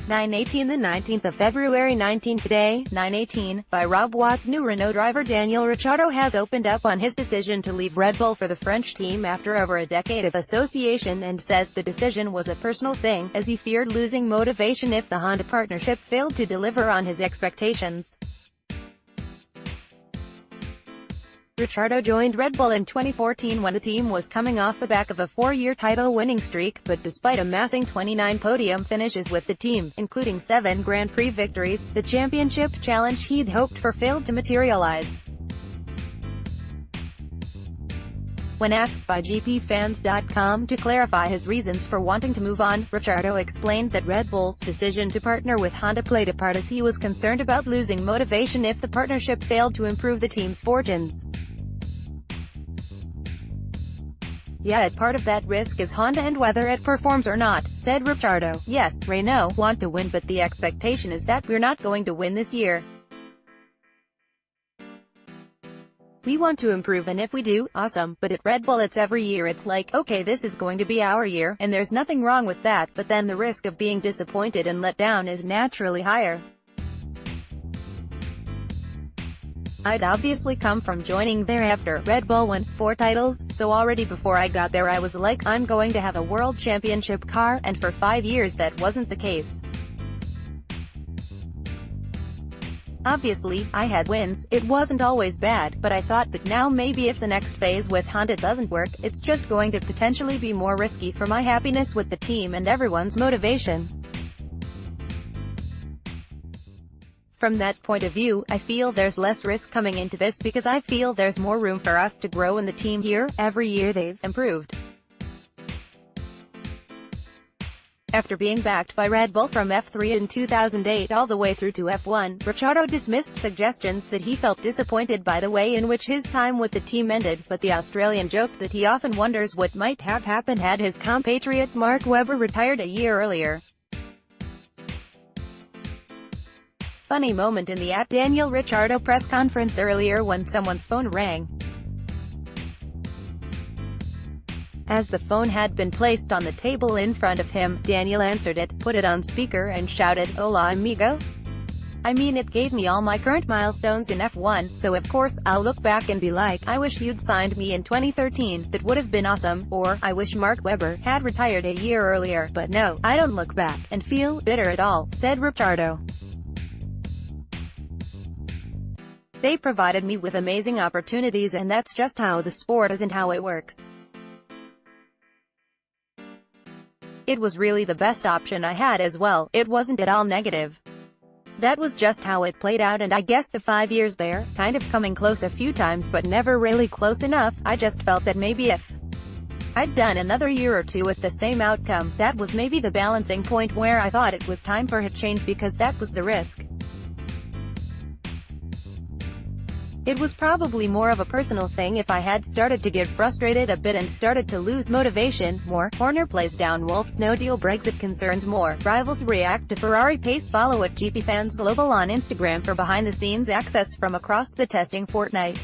9:18 The 19th of February 19 Today, 9:18, by Rob Watts New Renault driver Daniel Ricciardo has opened up on his decision to leave Red Bull for the French team after over a decade of association and says the decision was a personal thing, as he feared losing motivation if the Honda partnership failed to deliver on his expectations. Ricciardo joined Red Bull in 2014 when the team was coming off the back of a 4-year title-winning streak, but despite amassing 29 podium finishes with the team, including 7 Grand Prix victories, the championship challenge he'd hoped for failed to materialize. When asked by GPFans.com to clarify his reasons for wanting to move on, Ricciardo explained that Red Bull's decision to partner with Honda played a part as he was concerned about losing motivation if the partnership failed to improve the team's fortunes. "Yeah, part of that risk is Honda and whether it performs or not," said Ricciardo. "Yes, Renault want to win, but the expectation is that we're not going to win this year. We want to improve, and if we do, awesome, but at Red Bull it's every year. It's like, okay, this is going to be our year, and there's nothing wrong with that, but then the risk of being disappointed and let down is naturally higher. I'd obviously come from joining there after Red Bull won 4 titles, so already before I got there I was like, I'm going to have a world championship car, and for 5 years that wasn't the case. Obviously, I had wins, it wasn't always bad, but I thought that now maybe if the next phase with Honda doesn't work, it's just going to potentially be more risky for my happiness with the team and everyone's motivation. From that point of view, I feel there's less risk coming into this because I feel there's more room for us to grow in the team here. Every year they've improved." After being backed by Red Bull from F3 in 2008 all the way through to F1, Ricciardo dismissed suggestions that he felt disappointed by the way in which his time with the team ended, but the Australian joked that he often wonders what might have happened had his compatriot Mark Webber retired a year earlier. Funny moment in the @Daniel Ricciardo press conference earlier when someone's phone rang. As the phone had been placed on the table in front of him, Daniel answered it, put it on speaker and shouted, "Hola amigo. I mean, it gave me all my current milestones in F1, so of course, I'll look back and be like, I wish you'd signed me in 2013, that would have been awesome, or, I wish Mark Webber had retired a year earlier, but no, I don't look back and feel bitter at all," said Ricciardo. "They provided me with amazing opportunities and that's just how the sport is and how it works. It was really the best option I had as well, it wasn't at all negative. That was just how it played out, and I guess the 5 years there, kind of coming close a few times but never really close enough, I just felt that maybe if I'd done another year or 2 with the same outcome, that was maybe the balancing point where I thought it was time for a change because that was the risk. It was probably more of a personal thing if I had started to get frustrated a bit and started to lose motivation more. Horner plays down Wolff's no-deal Brexit concerns more. Rivals react to Ferrari pace. Follow @GPFans Global on Instagram for behind-the-scenes access from across the testing fortnight.